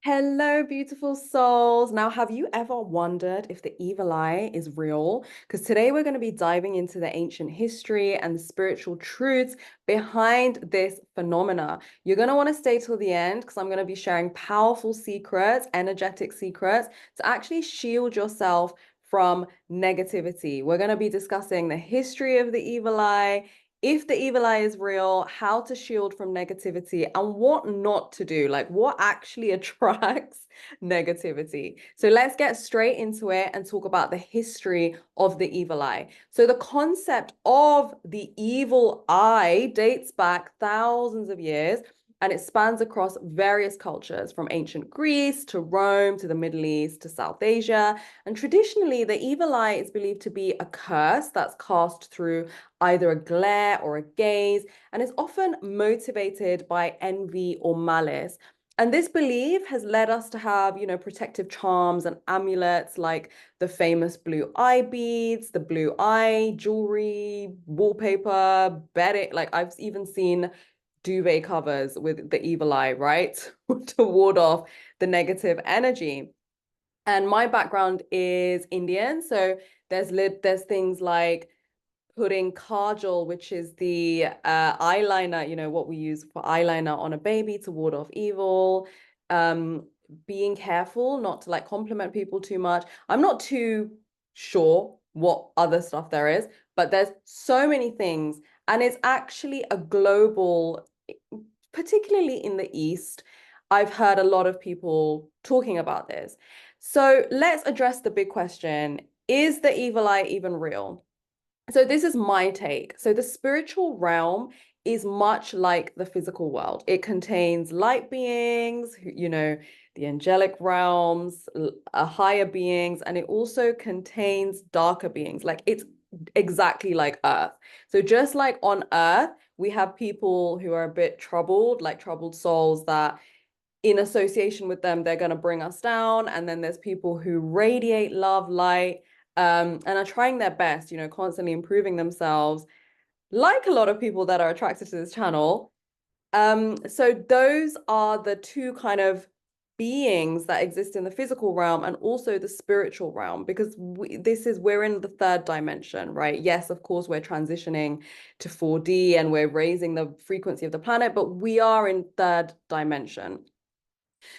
Hello, beautiful souls. Now, have you ever wondered if the evil eye is real? Because today we're going to be diving into the ancient history and the spiritual truths behind this phenomena. You're going to want to stay till the end because I'm going to be sharing powerful secrets, energetic secrets to actually shield yourself from negativity. We're going to be discussing the history of the evil eye, if the evil eye is real, how to shield from negativity, and what not to do, like what actually attracts negativity. So let's get straight into it and talk about the history of the evil eye. So the concept of the evil eye dates back thousands of years. And it spans across various cultures, from ancient Greece to Rome to the Middle East to South Asia. And traditionally, the evil eye is believed to be a curse that's cast through either a glare or a gaze, and is often motivated by envy or malice. And this belief has led us to have, protective charms and amulets like the famous blue eye beads, the blue eye jewelry, wallpaper, bedding. Like I've even seen duvet covers with the evil eye, right? To ward off the negative energy. And my background is Indian, so there's things like putting kajal, which is the eyeliner, what we use for eyeliner on a baby to ward off evil. Um, Being careful not to like compliment people too much. I'm not too sure what other stuff there is, but there's so many things, and it's actually a global, particularly in the East. I've heard a lot of people talking about this. So let's address the big question. Is the evil eye even real? So this is my take. So the spiritual realm is much like the physical world. It contains light beings, the angelic realms, higher beings, and it also contains darker beings. Like it's exactly like Earth. So just like on Earth, we have people who are a bit troubled, like troubled souls that in association with them, they're going to bring us down. And then there's people who radiate love, light, and are trying their best, constantly improving themselves, like a lot of people that are attracted to this channel. So those are the two kind of beings that exist in the physical realm and also the spiritual realm, because we're in the third dimension, right? Yes, of course, we're transitioning to 4D and we're raising the frequency of the planet, but we are in third dimension.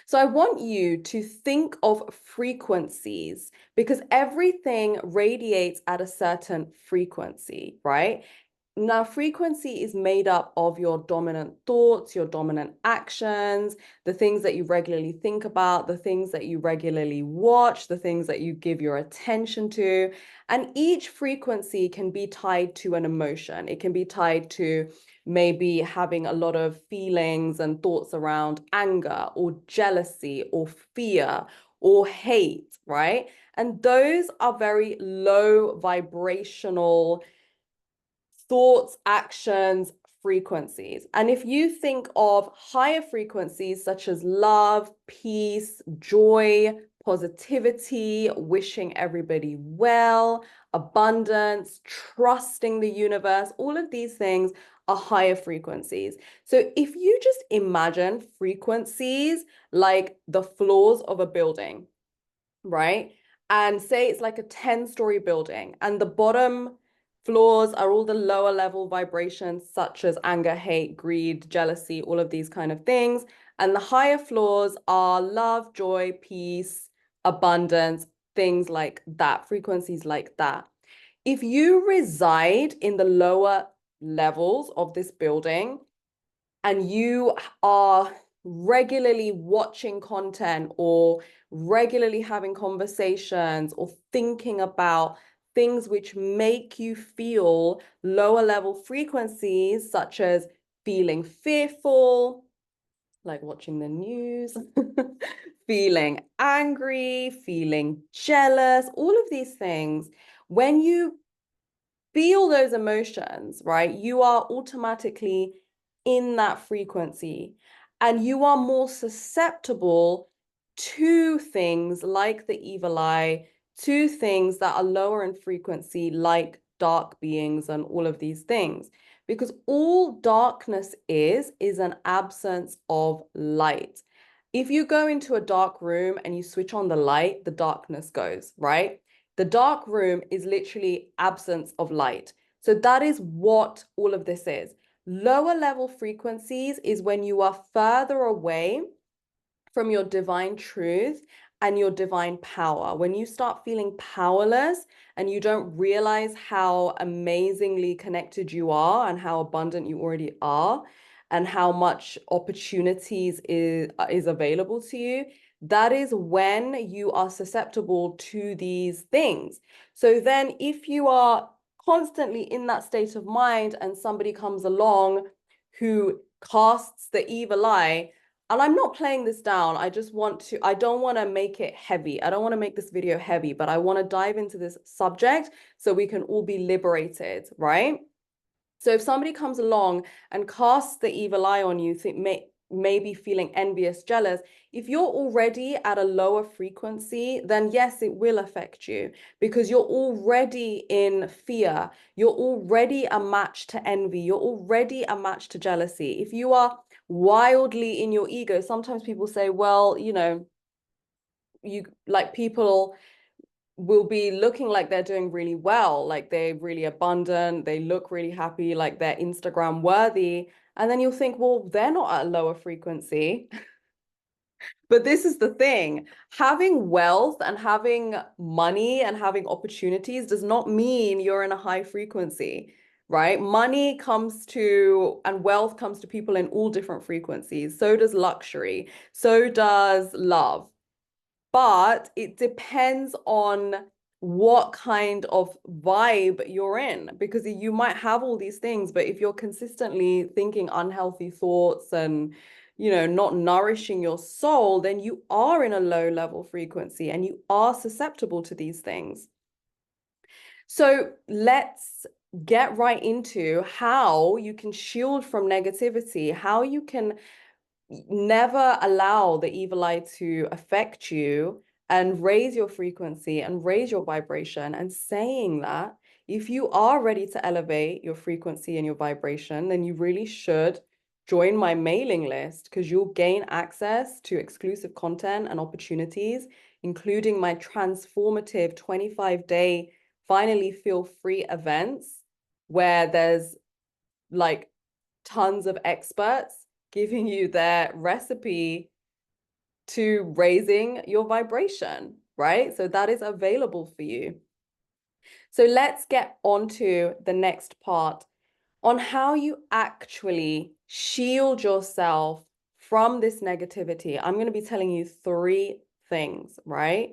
So I want you to think of frequencies because everything radiates at a certain frequency, right? Now, frequency is made up of your dominant thoughts, your dominant actions, the things that you regularly think about, the things that you regularly watch, the things that you give your attention to. And each frequency can be tied to an emotion. It can be tied to maybe having a lot of feelings and thoughts around anger or jealousy or fear or hate, right? And those are very low vibrational thoughts, actions, frequencies. And if you think of higher frequencies such as love, peace, joy, positivity, wishing everybody well, abundance, trusting the universe, all of these things are higher frequencies. So if you just imagine frequencies like the floors of a building, right? And say it's like a 10-story building, and the bottom floors are all the lower level vibrations, such as anger, hate, greed, jealousy, all of these kind of things. And the higher floors are love, joy, peace, abundance, things like that, frequencies like that. If you reside in the lower levels of this building and you are regularly watching content or regularly having conversations or thinking about things which make you feel lower level frequencies, such as feeling fearful, like watching the news, feeling angry, feeling jealous, all of these things, when you feel those emotions, right, you are automatically in that frequency and you are more susceptible to things like the evil eye, to things that are lower in frequency, like dark beings and all of these things. Because all darkness is an absence of light. if you go into a dark room and you switch on the light, the darkness goes, right? The dark room is literally absence of light. So that is what all of this is. Lower level frequencies is when you are further away from your divine truth and your divine power. When you start feeling powerless and you don't realize how amazingly connected you are and how abundant you already are and how much opportunities is available to you, that is when you are susceptible to these things. So then if you are constantly in that state of mind and somebody comes along who casts the evil eye, and I'm not playing this down. I don't want to make it heavy. I don't want to make this video heavy, but I want to dive into this subject so we can all be liberated, right? So if somebody comes along and casts the evil eye on you, maybe feeling envious, jealous, if you're already at a lower frequency, then yes, it will affect you because you're already in fear. You're already a match to envy. You're already a match to jealousy. If you are wildly in your ego, sometimes people say, well, you like people will be looking like they're doing really well, like they're really abundant, they look really happy, like they're Instagram worthy. And then you'll think, well, they're not at a lower frequency. But this is the thing, having wealth and having money and having opportunities does not mean you're in a high frequency, right? Money comes to and wealth comes to people in all different frequencies. So does luxury, so does love. But it depends on what kind of vibe you're in, because you might have all these things, but if you're consistently thinking unhealthy thoughts and not nourishing your soul, then you are in a low level frequency and you are susceptible to these things. So let's get right into how you can shield from negativity, how you can never allow the evil eye to affect you and raise your frequency and raise your vibration. And saying that, if you are ready to elevate your frequency and your vibration, then you really should join my mailing list because you'll gain access to exclusive content and opportunities, including my transformative 25-day finally feel free events where there's like tons of experts giving you their recipe to raising your vibration, right? So that is available for you. So let's get on to the next part on how you actually shield yourself from this negativity. I'm going to be telling you 3 things, right?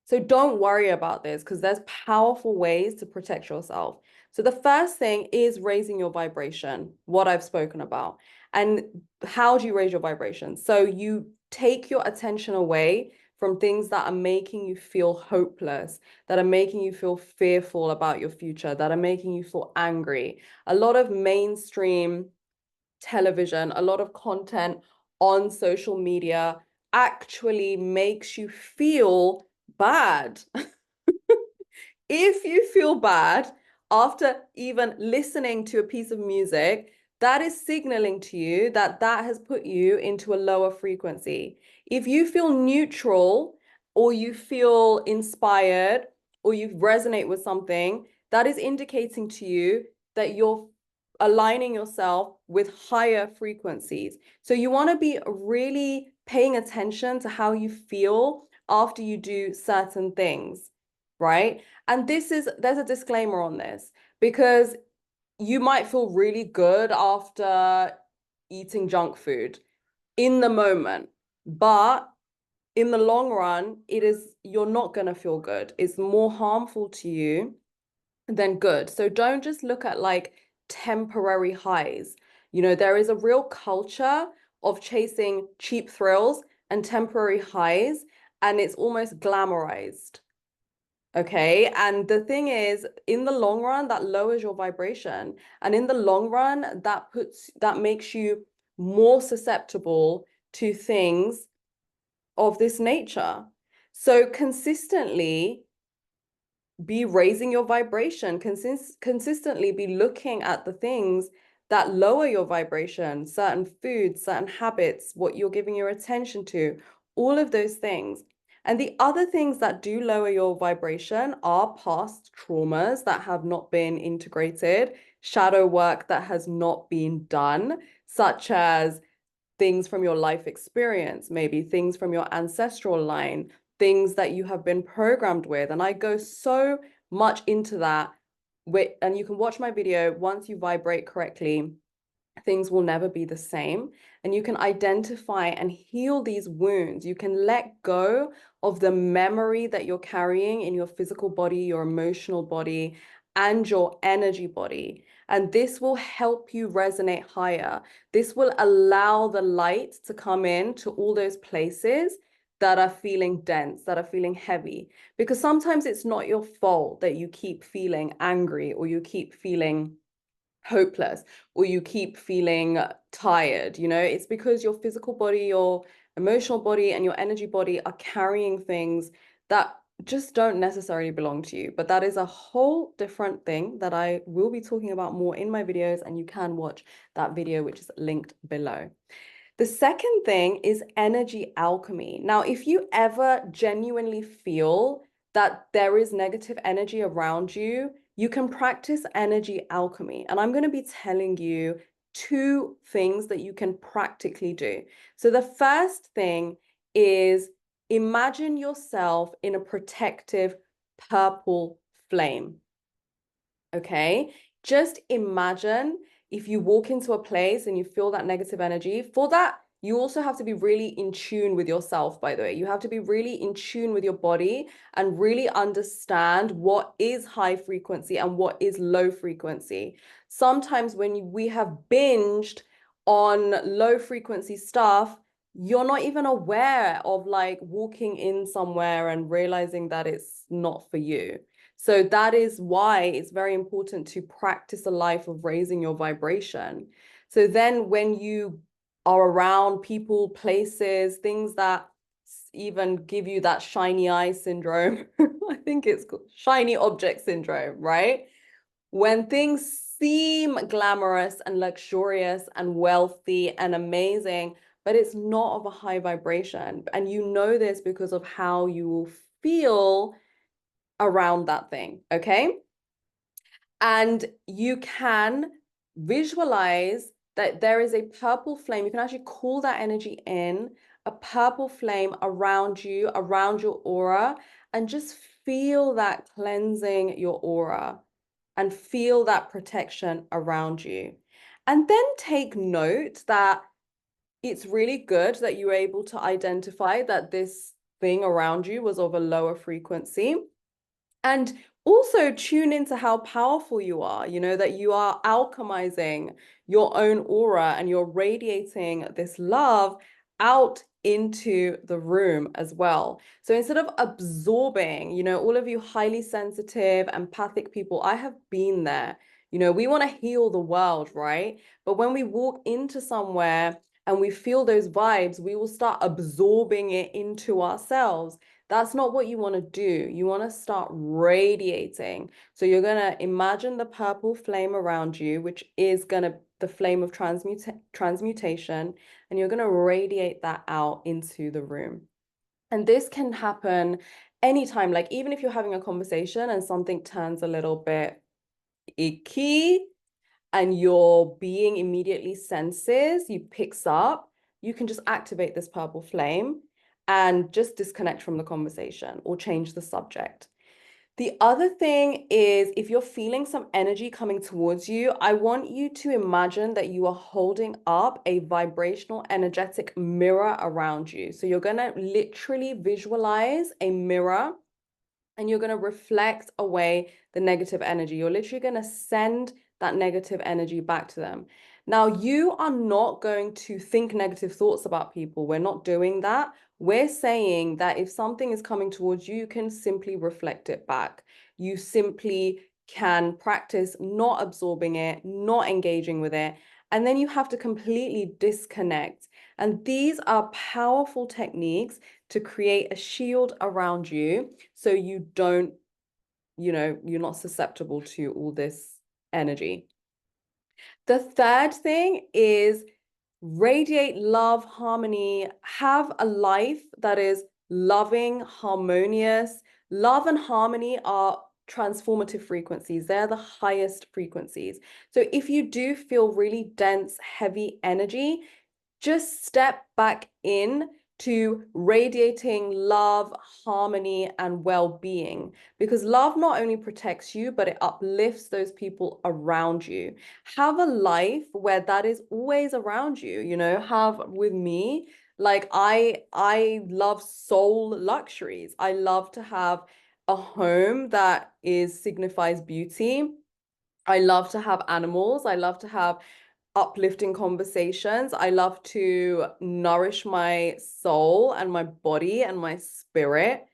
So don't worry about this because there's powerful ways to protect yourself. So the first thing is raising your vibration, what I've spoken about. And how do you raise your vibration? So you take your attention away from things that are making you feel hopeless, that are making you feel fearful about your future, that are making you feel angry. A lot of mainstream television, a lot of content on social media actually makes you feel bad. If you feel bad after even listening to a piece of music, that is signaling to you that that has put you into a lower frequency. If you feel neutral or you feel inspired or you resonate with something, that is indicating to you that you're aligning yourself with higher frequencies. So you want to be really paying attention to how you feel after you do certain things, right? And there's a disclaimer on this because you might feel really good after eating junk food in the moment, but in the long run, you're not going to feel good. It's more harmful to you than good. So don't just look at like temporary highs. There is a real culture of chasing cheap thrills and temporary highs, and it's almost glamorized. Okay. And the thing is, in the long run, that lowers your vibration. And in the long run, that makes you more susceptible to things of this nature. So consistently be raising your vibration, consistently be looking at the things that lower your vibration, certain foods, certain habits, what you're giving your attention to, all of those things. And the other things that do lower your vibration are past traumas that have not been integrated, shadow work that has not been done, such as things from your life experience, maybe things from your ancestral line, things that you have been programmed with. And I go so much into that. And you can watch my video. Once you vibrate correctly, things will never be the same. And you can identify and heal these wounds. You can let go of the memory that you're carrying in your physical body, your emotional body, and your energy body. And this will help you resonate higher. This will allow the light to come in to all those places that are feeling dense, that are feeling heavy. Because sometimes it's not your fault that you keep feeling angry or you keep feeling hopeless or you keep feeling tired. It's because your physical body, your emotional body, and your energy body are carrying things that just don't necessarily belong to you. But that is a whole different thing that I will be talking about more in my videos, and you can watch that video, which is linked below. The second thing is energy alchemy. Now, if you ever genuinely feel that there is negative energy around you, you can practice energy alchemy. And I'm going to be telling you two things that you can practically do. So the first thing is imagine yourself in a protective purple flame. Okay, just imagine if you walk into a place and you feel that negative energy. For that, you also have to be really in tune with yourself, by the way. You have to be really in tune with your body and really understand what is high frequency and what is low frequency. Sometimes when we have binged on low frequency stuff, you're not even aware of like walking in somewhere and realizing that it's not for you. So that is why it's very important to practice a life of raising your vibration. So then when you are around people, places, things that even give you that shiny eye syndrome, I think it's called shiny object syndrome, right? When things seem glamorous and luxurious and wealthy and amazing, but it's not of a high vibration. And you know this because of how you will feel around that thing, okay? And you can visualize that there is a purple flame. You can actually call that energy in, a purple flame around you, around your aura, and just feel that cleansing your aura and feel that protection around you. And then take note that it's really good that you were able to identify that this thing around you was of a lower frequency. And also tune into how powerful you are, that you are alchemizing your own aura and you're radiating this love out into the room as well. So instead of absorbing, all of you highly sensitive, empathic people, I have been there. We want to heal the world, right? But when we walk into somewhere and we feel those vibes, we will start absorbing it into ourselves. That's not what you want to do. You want to start radiating. So you're going to imagine the purple flame around you, which is going to the flame of transmutation, and you're going to radiate that out into the room. And this can happen anytime, like even if you're having a conversation and something turns a little bit icky and your being immediately senses, you picks up, you can just activate this purple flame and just disconnect from the conversation or change the subject. The other thing is if you're feeling some energy coming towards you, I want you to imagine that you are holding up a vibrational energetic mirror around you. So you're going to literally visualize a mirror and you're going to reflect away the negative energy. You're literally going to send that negative energy back to them. Now, you are not going to think negative thoughts about people. We're not doing that. We're saying that if something is coming towards you, you can simply reflect it back. You simply can practice not absorbing it, not engaging with it. And then you have to completely disconnect. And these are powerful techniques to create a shield around you so you don't, you're not susceptible to all this energy. The third thing is radiate love, harmony, have a life that is loving, harmonious. Love and harmony are transformative frequencies. They're the highest frequencies. So if you do feel really dense, heavy energy, just step back in to radiating love, harmony, and well-being. Because love not only protects you, but it uplifts those people around you. Have a life where that is always around you, have with me. Like I love soul luxuries. I love to have a home that is signifies beauty. I love to have animals. I love to have uplifting conversations. I love to nourish my soul and my body and my spirit.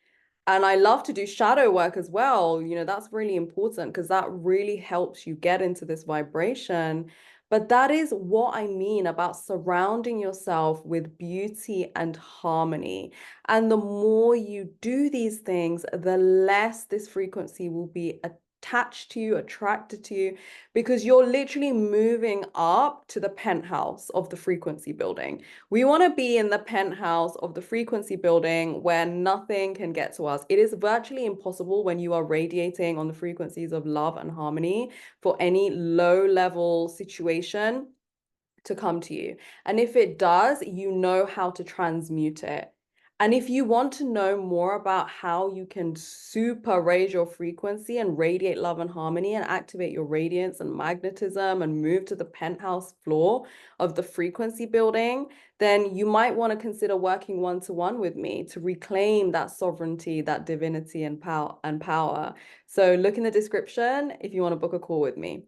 And I love to do shadow work as well. That's really important because that really helps you get into this vibration. But that is what I mean about surrounding yourself with beauty and harmony. And the more you do these things, the less this frequency will be attached to you, attracted to you, because you're literally moving up to the penthouse of the frequency building. We want to be in the penthouse of the frequency building where nothing can get to us. It is virtually impossible when you are radiating on the frequencies of love and harmony for any low level situation to come to you. And if it does, you know how to transmute it. And if you want to know more about how you can super raise your frequency and radiate love and harmony and activate your radiance and magnetism and move to the penthouse floor of the frequency building, then you might want to consider working one-to-one with me to reclaim that sovereignty, that divinity and power. So look in the description if you want to book a call with me.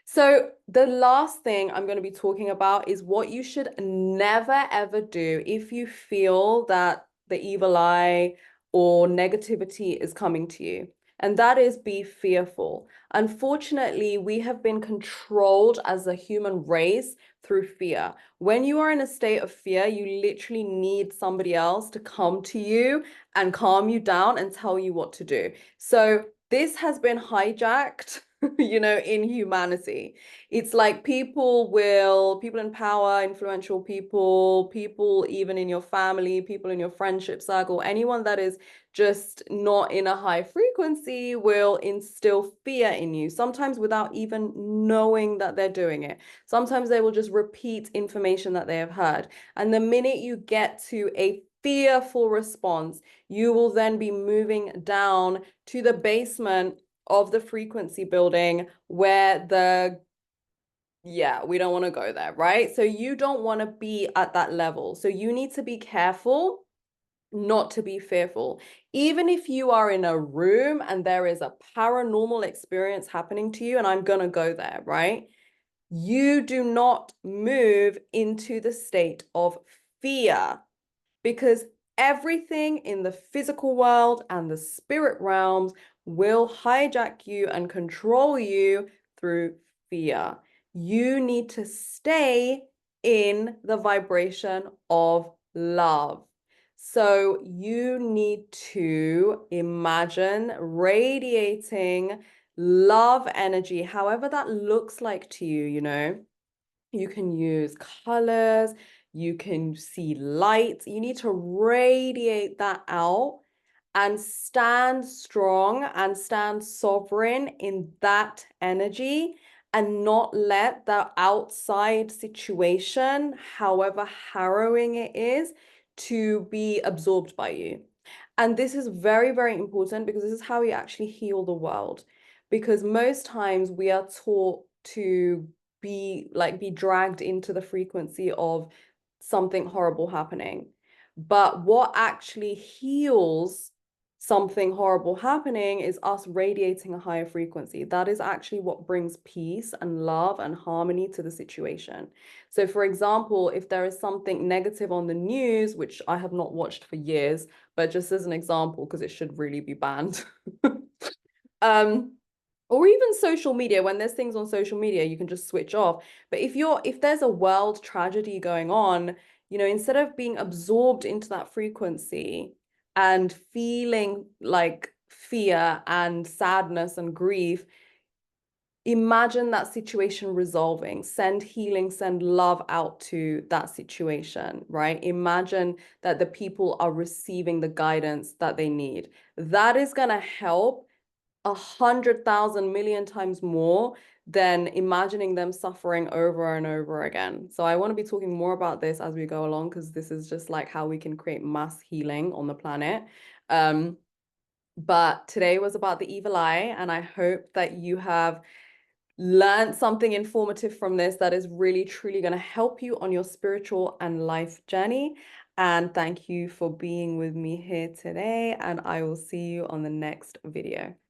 So the last thing I'm going to be talking about is what you should never ever do if you feel that the evil eye or negativity is coming to you. And that is be fearful. Unfortunately, we have been controlled as a human race through fear. When you are in a state of fear, you literally need somebody else to come to you and calm you down and tell you what to do. So this has been hijacked in humanity. It's like people in power, influential people even in your family, people in your friendship circle, anyone that is just not in a high frequency will instill fear in you, sometimes without even knowing that they're doing it. Sometimes they will just repeat information that they have heard. And the minute you get to a fearful response, you will then be moving down to the basement of the frequency building where we don't want to go there, right? So you don't want to be at that level. So you need to be careful not to be fearful. Even if you are in a room and there is a paranormal experience happening to you, and I'm going to go there, right? You do not move into the state of fear, because everything in the physical world and the spirit realms will hijack you and control you through fear. You need to stay in the vibration of love. So you need to imagine radiating love energy, however that looks like to you. You can use colors, you can see light. You need to radiate that out and stand strong and stand sovereign in that energy and not let the outside situation, however harrowing it is, to be absorbed by you. And this is very, very important because this is how we actually heal the world. Because most times we are taught to be dragged into the frequency of something horrible happening. But what actually heals something horrible happening is us radiating a higher frequency. That is actually what brings peace and love and harmony to the situation. So, for example, if there is something negative on the news, which I have not watched for years, but just as an example, because it should really be banned. um, or even social media, when there's things on social media, you can just switch off. But if there's a world tragedy going on, instead of being absorbed into that frequency and feeling like fear and sadness and grief, imagine that situation resolving, send healing, send love out to that situation, right? Imagine that the people are receiving the guidance that they need. That is going to help 100,000 million times more than imagining them suffering over and over again. So I want to be talking more about this as we go along, because this is just like how we can create mass healing on the planet. But today was about the evil eye, and I hope that you have learned something informative from this that is really truly going to help you on your spiritual and life journey. And thank you for being with me here today, and I will see you on the next video.